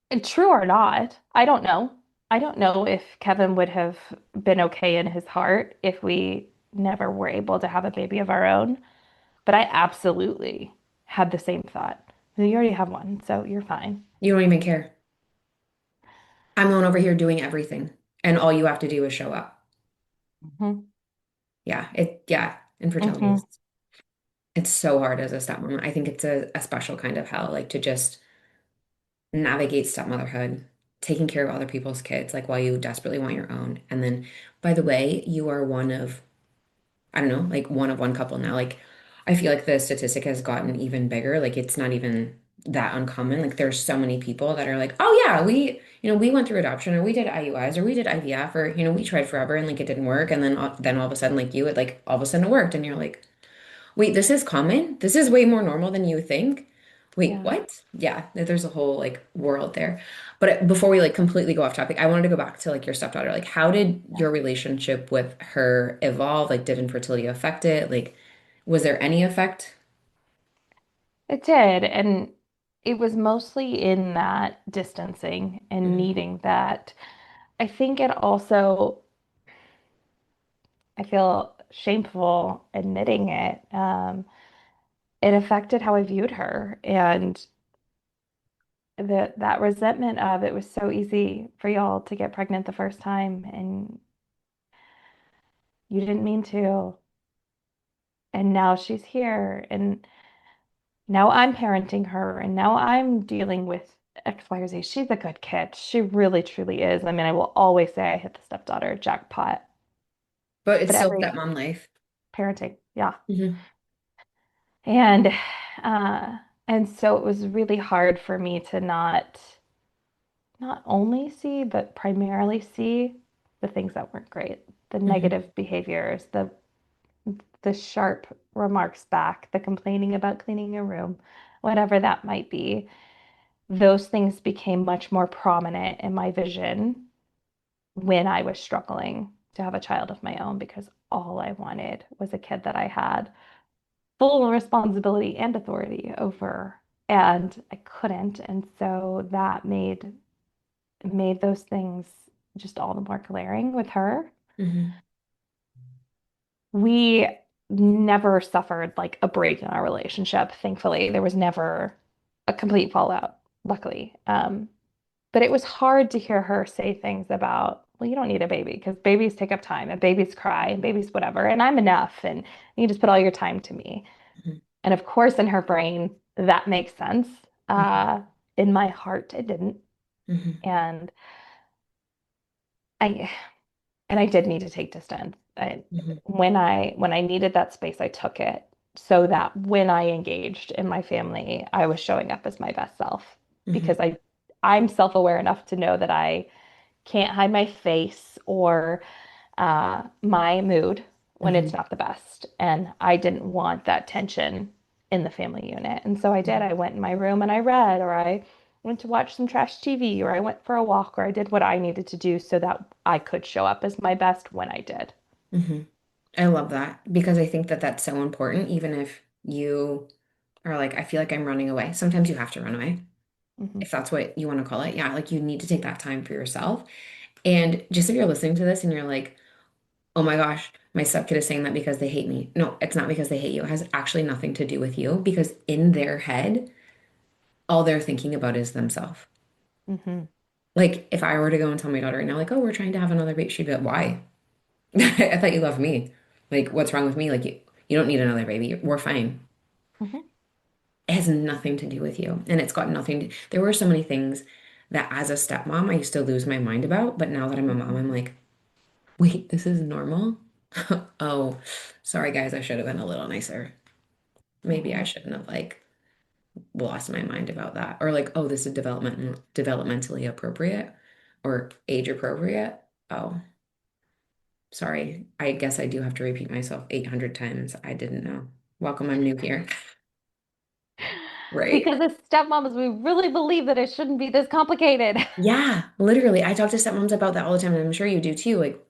and true or not, I don't know. I don't know if Kevin would have been okay in his heart if we never were able to have a baby of our own. But I absolutely had the same thought. You already have one, so you're fine. You don't even care. I'm alone over here doing everything. And all you have to do is show up. Hmm. Yeah, infertility Hmm. is it's so hard as a stepmom. I think it's a special kind of hell, like to just navigate stepmotherhood, taking care of other people's kids, like while you desperately want your own. And then, by the way, you are one of, I don't know, like one of one couple now. Like I feel like the statistic has gotten even bigger. Like it's not even that uncommon. Like there's so many people that are like, oh yeah, we went through adoption or we did IUIs or we did IVF or, we tried forever and like it didn't work. And then all of a sudden, like you, it like all of a sudden it worked. And you're like, wait, this is common? This is way more normal than you think? Wait, Yeah. what? Yeah, there's a whole like world there. But before we like completely go off topic, I wanted to go back to like your stepdaughter. Like, how did Yeah. your relationship with her evolve? Like, did infertility affect it? Like, was there any effect? It did. And it was mostly in that distancing and Hmm. needing that. I think it also, I feel shameful admitting it. It affected how I viewed her. And that resentment of it was so easy for y'all to get pregnant the first time and you didn't mean to. And now she's here. And now I'm parenting her. And now I'm dealing with X, Y, or Z. She's a good kid. She really, truly is. I mean, I will always say I hit the stepdaughter jackpot. But it's But still every stepmom life. parenting, yeah. Hmm. And uh and so it was really hard for me to not only see, but primarily see the things that weren't great, the Hmm. negative behaviors, the sharp remarks back, the complaining about cleaning your room, whatever that might be. Those things became much more prominent in my vision when I was struggling to have a child of my own because all I wanted was a kid that I had full responsibility and authority over, and I couldn't. And so that made those things just all the more glaring with her. Hmm. We never suffered like a break in our relationship, thankfully. There was never a complete fallout, luckily. But it was hard to hear her say things about, well, you don't need a baby because babies take up time and babies cry and babies whatever, and I'm enough and you just put all your time to me. And of course, in her brain, that makes sense. Hmm. In my heart, it didn't. Hmm. And I and I did need to take distance. Hmm. When I needed that space, I took it so that when I engaged in my family, I was showing up as my best self Hmm. because I'm self-aware enough to know that I can't hide my face or my mood when it's Hmm. not the best. And I didn't want that tension in the family unit. And so I did. I went in my room and I read, or I went to watch some trash TV, or I went for a walk, or I did what I needed to do so that I could show up as my best when I did. Hmm. I love that because I think that that's so important, even if you are like, I feel like I'm running away. Sometimes you have to run away, Hmm. if that's what you want to call it. Yeah, like you need to take that time for yourself. And just if you're listening to this and you're like, oh my gosh, my stepkid is saying that because they hate me. No, it's not because they hate you. It has actually nothing to do with you because in their head, all they're thinking about is themselves. Hmm. Like if I were to go and tell my daughter right now, like, oh, we're trying to have another baby, she'd be like, why? I thought you loved me. Like, what's wrong with me? Like, you don't need another baby. We're fine. Hmm. It has nothing to do with you. And it's got nothing to, there were so many things that as a stepmom, I used to lose my mind about. But now that I'm a mom, Hmm. I'm like, wait, this is normal? Oh, sorry, guys. I should have been a little nicer. Maybe I Hmm. shouldn't have like lost my mind about that. Or like, oh, this is developmentally appropriate or age appropriate. Oh, sorry. I guess I do have to repeat myself 800 times. I didn't know. Welcome, I'm new here. Right? Because as stepmoms, we really believe that it shouldn't be this complicated. Yeah, literally. I talk to stepmoms about that all the time, and I'm sure you do too. Like,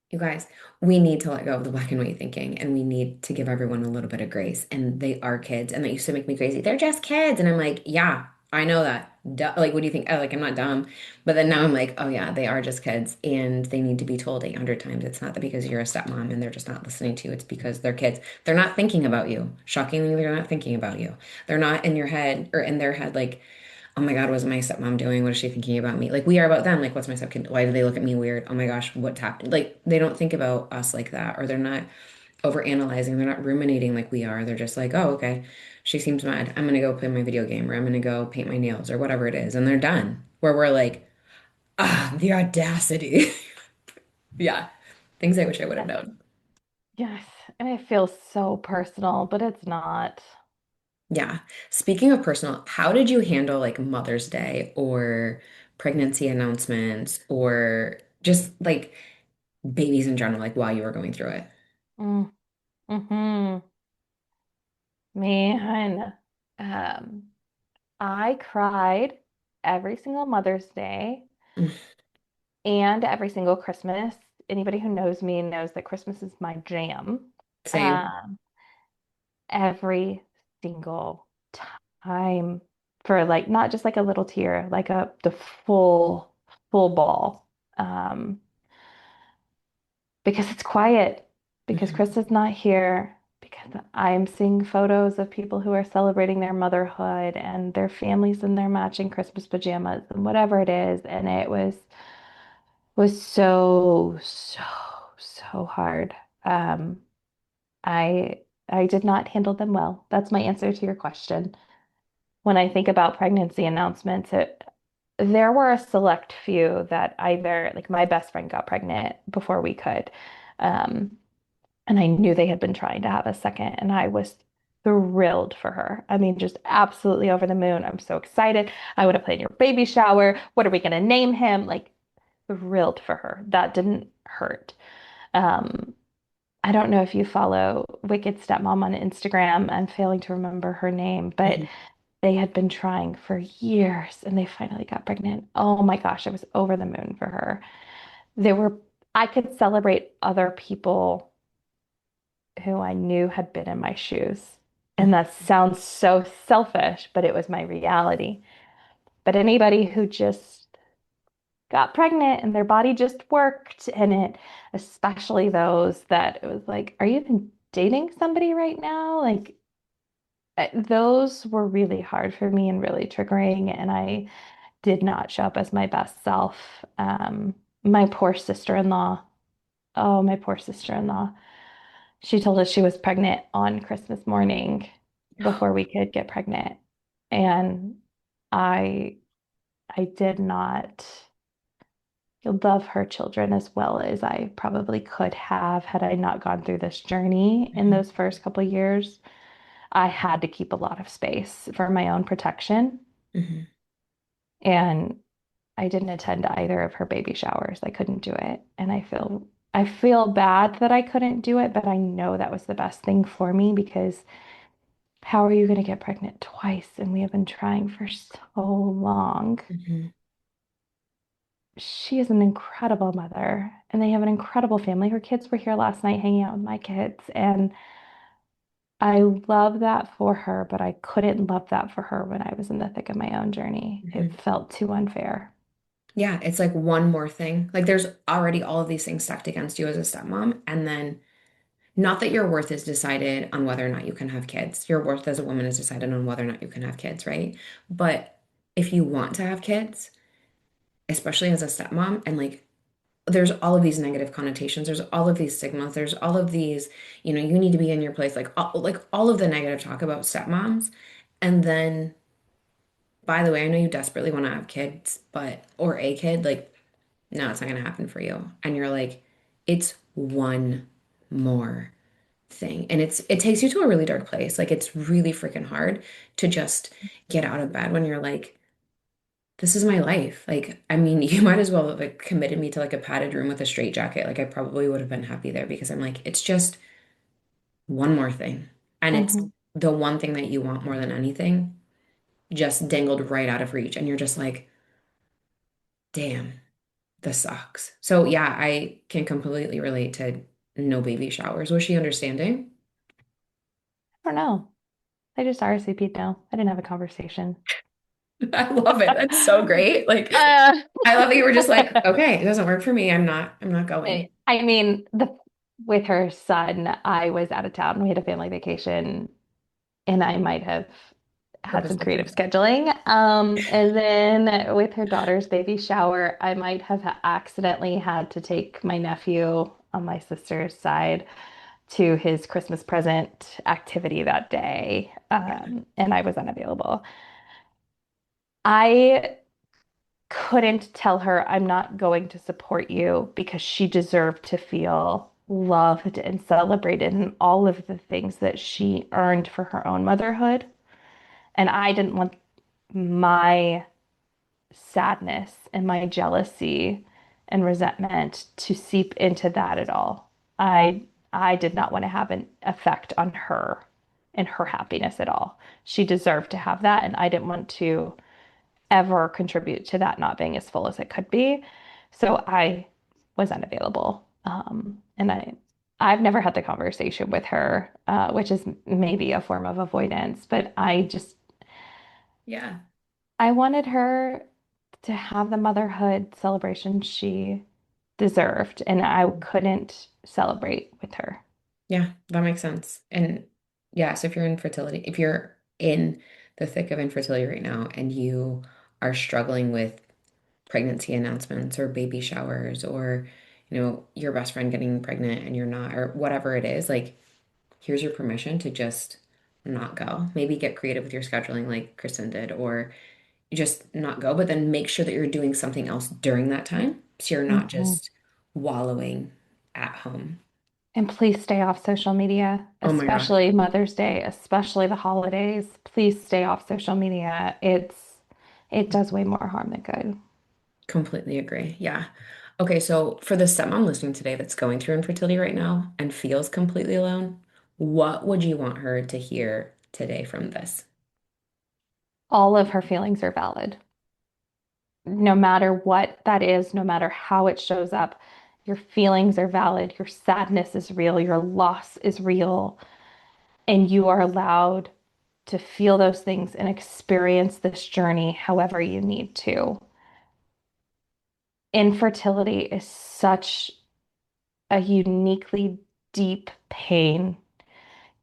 you guys, we need to let go of the black and white thinking and we need to give everyone a little bit of grace. And they are kids. And that used to make me crazy. They're just kids. And I'm like, yeah, I know that. Duh. Like, what do you think? Oh, like, I'm not dumb. But then now I'm like, oh, yeah, they are just kids. And they need to be told 800 times. It's not that because you're a stepmom and they're just not listening to you. It's because they're kids. They're not thinking about you. Shockingly, they're not thinking about you. They're not in your head or in their head, like, oh my God, what's my stepmom doing? What is she thinking about me? Like we are about them. Like, what's my stepkid? Why do they look at me weird? Oh my gosh, what's happened? Like they don't think about us like that, or they're not over analyzing. They're not ruminating like we are. They're just like, oh, okay, she seems mad. I'm gonna go play my video game, or I'm gonna go paint my nails, or whatever it is, and they're done. Where we're like, ah, the audacity. Yeah, things I wish I would have known. Yes, and it feels so personal, but it's not. Yeah. Speaking of personal, how did you handle like Mother's Day or pregnancy announcements or just like babies in general, like while you were going through it? Mm, hmm Man, um, I cried every single Mother's Day Mm, and every single Christmas. Anybody who knows me knows that Christmas is my jam. same. Um, every single time for like not just like a little tear, like the full ball. Um, because it's quiet, because Mhm, Chris is not here, because I'm seeing photos of people who are celebrating their motherhood and their families in their matching Christmas pajamas and whatever it is. And it was so hard. Um, I did not handle them well. That's my answer to your question. When I think about pregnancy announcements, there were a select few that either, like my best friend got pregnant before we could. Um, and I knew they had been trying to have a second, and I was thrilled for her. I mean, just absolutely over the moon. I'm so excited. I would have planned your baby shower. What are we going to name him? Like, thrilled for her. That didn't hurt. Um, I don't know if you follow Wicked Stepmom on Instagram. I'm failing to remember her name, but mhm, they had been trying for years and they finally got pregnant. Oh my gosh, I was over the moon for her. There were, I could celebrate other people who I knew had been in my shoes. And mhm, that sounds so selfish, but it was my reality. But anybody who just got pregnant and their body just worked and it, especially those that it was like, are you even dating somebody right now? Like, those were really hard for me and really triggering. And I did not show up as my best self. My poor sister-in-law. Oh, my poor sister-in-law. She told us she was pregnant on Christmas morning before we could get pregnant. And I I did not love her children as well as I probably could have had I not gone through this journey in mhm, those first couple of years. I had to keep a lot of space for my own protection. mhm, And I didn't attend either of her baby showers. I couldn't do it. And I feel bad that I couldn't do it, but I know that was the best thing for me because how are you going to get pregnant twice? And we have been trying for so long. mhm. She is an incredible mother and they have an incredible family. Her kids were here last night hanging out with my kids, and I love that for her, but I couldn't love that for her when I was in the thick of my own journey. It Mhm. felt too unfair. Yeah, it's like one more thing. Like there's already all of these things stacked against you as a stepmom, and then not that your worth is decided on whether or not you can have kids. Your worth as a woman is decided on whether or not you can have kids, right? But if you want to have kids, especially as a stepmom, and like there's all of these negative connotations, there's all of these stigmas, there's all of these, you need to be in your place, like all of the negative talk about stepmoms. And then, by the way, I know you desperately want to have kids, but or a kid, like no, it's not gonna happen for you. And you're like, it's one more thing. And it takes you to a really dark place. Like it's really freaking hard to just get out of bed when you're like, this is my life. Like, I mean, you might as well have like committed me to like a padded room with a straight jacket. Like I probably would have been happy there because I'm like, it's just one more thing. And it's Mhm. the one thing that you want more than anything just dangled right out of reach. And you're just like, damn, this sucks. So yeah, I can completely relate to no baby showers. Was she understanding? I don't know. I just RSVP'd now. I didn't have a conversation. I love it. That's so great. Like, Uh, I love that you were just like, okay, it doesn't work for me. I'm not going. I mean, the with her son, I was out of town. We had a family vacation, and I might have had some Purposely creative canceled. scheduling. And then with her daughter's baby shower, I might have accidentally had to take my nephew on my sister's side to his Christmas present activity that day, Yeah. and I was unavailable. I couldn't tell her I'm not going to support you because she deserved to feel loved and celebrated and all of the things that she earned for her own motherhood. And I didn't want my sadness and my jealousy and resentment to seep into that at all. I did not want to have an effect on her and her happiness at all. She deserved to have that, and I didn't want to ever contribute to that not being as full as it could be. So I was unavailable. I've never had the conversation with her, which is maybe a form of avoidance, but Yeah. I wanted her to have the motherhood celebration she deserved, and I couldn't celebrate with her. Yeah, that makes sense. And yeah, so if you're in the thick of infertility right now and you are struggling with pregnancy announcements or baby showers or, your best friend getting pregnant and you're not, or whatever it is, like, here's your permission to just not go. Maybe get creative with your scheduling like Kristen did, or just not go, but then make sure that you're doing something else during that time so you're not Mhm. just wallowing at home. And please stay off social media, Oh my gosh. especially Mother's Day, especially the holidays. Please stay off social media. It does way more harm than good. Completely agree. Yeah. Okay, so for the stepmom listening today that's going through infertility right now and feels completely alone, what would you want her to hear today from this? All of her feelings are valid. No matter what that is, no matter how it shows up, your feelings are valid. Your sadness is real. Your loss is real. And you are allowed to feel those things and experience this journey however you need to. Infertility is such a uniquely deep pain.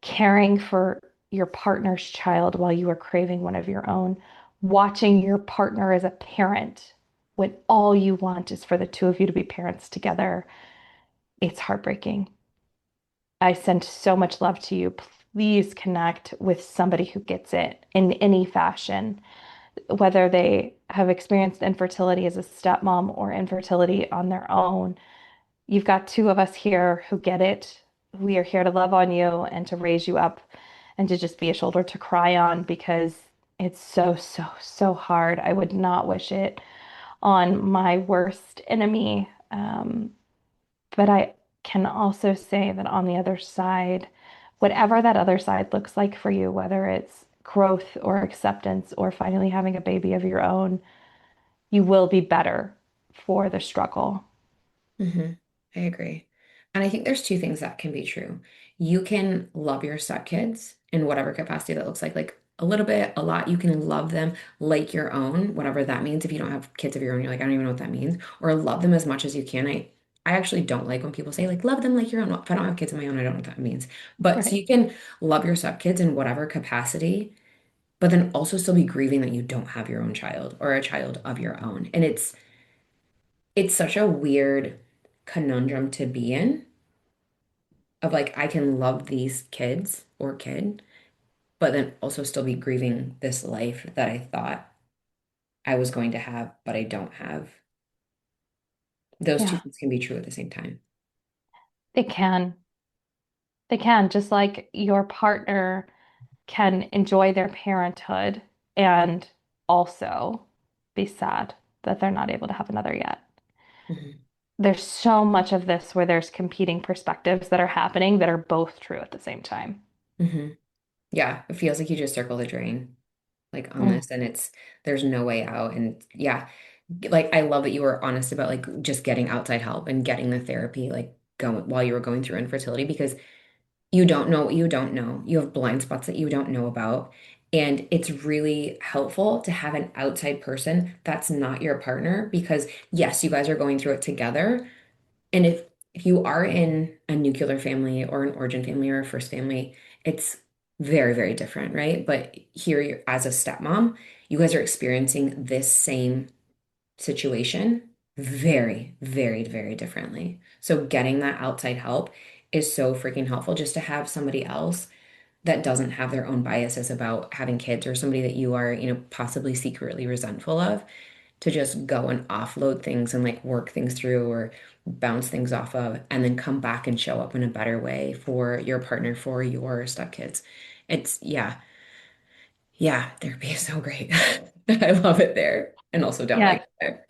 Caring for your partner's child while you are craving one of your own, watching your partner as a parent when all you want is for the two of you to be parents together. It's heartbreaking. I send so much love to you. Please connect with somebody who gets it in any fashion, whether they have experienced infertility as a stepmom or infertility on their own. You've got two of us here who get it. We are here to love on you and to raise you up and to just be a shoulder to cry on because it's so, so, so hard. I would not wish it on my worst enemy. But I can also say that on the other side, whatever that other side looks like for you, whether it's growth or acceptance or finally having a baby of your own, you will be better for the struggle. hmm I agree. And I think there's two things that can be true. You can love your stepkids in whatever capacity that looks like a little bit, a lot. You can love them like your own, whatever that means. If you don't have kids of your own, you're like, I don't even know what that means. Or love them as much as you can. I actually don't like when people say like love them like your own. If I don't have kids of my own, I don't know what that means. But so Right. you can love your stepkids in whatever capacity, but then also still be grieving that you don't have your own child or a child of your own. And it's such a weird conundrum to be in of like I can love these kids or kid, but then also still be grieving this life that I thought I was going to have, but I don't have. Those two Yeah, things can be true at the same time. they can. They can, just like your partner can enjoy their parenthood and also be sad that they're not able to have another yet. hmm There's so much of this where there's competing perspectives that are happening that are both true at the same time. hmm Yeah, it feels like you just circle the drain like on Mm. this and there's no way out. And yeah, like I love that you were honest about like just getting outside help and getting the therapy like going while you were going through infertility because you don't know what you don't know. You have blind spots that you don't know about. And it's really helpful to have an outside person that's not your partner because, yes, you guys are going through it together. And if you are in a nuclear family or an origin family or a first family, it's very, very different, right? But here, as a stepmom, you guys are experiencing this same situation very, very, very differently. So getting that outside help is so freaking helpful just to have somebody else that doesn't have their own biases about having kids or somebody that you are, possibly secretly resentful of to just go and offload things and like work things through or bounce things off of and then come back and show up in a better way for your partner, for your stepkids. It's yeah. Yeah, therapy is so great. I love it there. And also down Yeah. by there.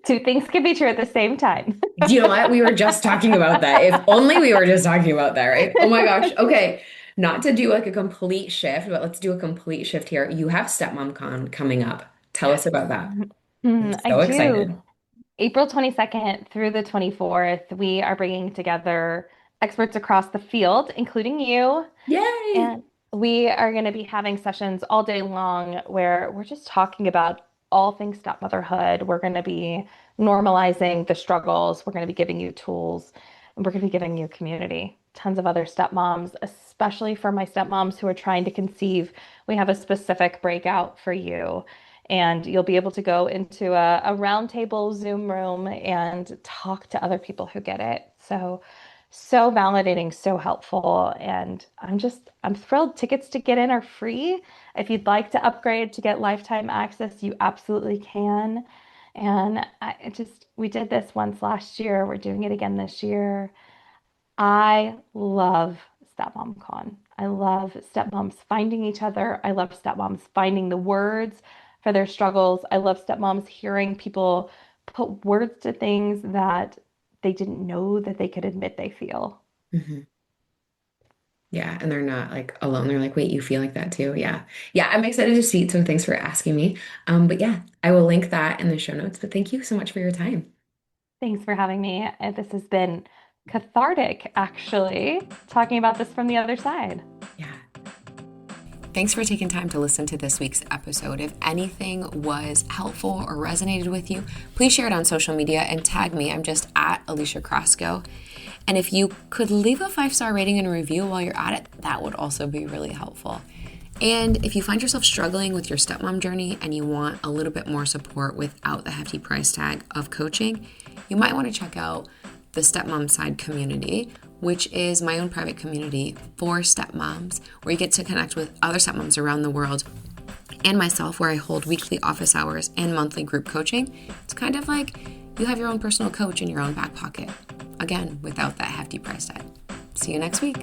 Two things can be true at the same time. Do you know what? We were just talking about that. If only we were just talking about that, right? Oh my gosh. Okay. Not to do like a complete shift, but let's do a complete shift here. You have Stepmom Con coming up. Tell us Yes. about that. I'm I so do. excited. April 22nd through the 24th, we are bringing together experts across the field, including you. Yay. And we are going to be having sessions all day long where we're just talking about all things stepmotherhood. We're going to be normalizing the struggles. We're going to be giving you tools, and we're going to be giving you community. Tons of other stepmoms, especially for my stepmoms who are trying to conceive. We have a specific breakout for you. And you'll be able to go into a roundtable Zoom room and talk to other people who get it. So validating, so helpful. And I'm thrilled. Tickets to get in are free. If you'd like to upgrade to get lifetime access, you absolutely can. And we did this once last year. We're doing it again this year. I love Stepmom Con. I love stepmoms finding each other. I love stepmoms finding the words for their struggles. I love stepmoms hearing people put words to things that they didn't know that they could admit they feel. Mhm. Yeah, and they're not like alone. They're like, wait, you feel like that too? Yeah. Yeah, I'm excited to see it. So thanks for asking me. But yeah, I will link that in the show notes. But thank you so much for your time. Thanks for having me. This has been cathartic, actually, talking about this from the other side. Yeah. Thanks for taking time to listen to this week's episode. If anything was helpful or resonated with you, please share it on social media and tag me. I'm just at Alicia Crosco. And if you could leave a 5-star rating and a review while you're at it, that would also be really helpful. And if you find yourself struggling with your stepmom journey and you want a little bit more support without the hefty price tag of coaching, you might want to check out the Stepmom Side community, which is my own private community for stepmoms, where you get to connect with other stepmoms around the world and myself, where I hold weekly office hours and monthly group coaching. It's kind of like you have your own personal coach in your own back pocket. Again, without that hefty price tag. See you next week.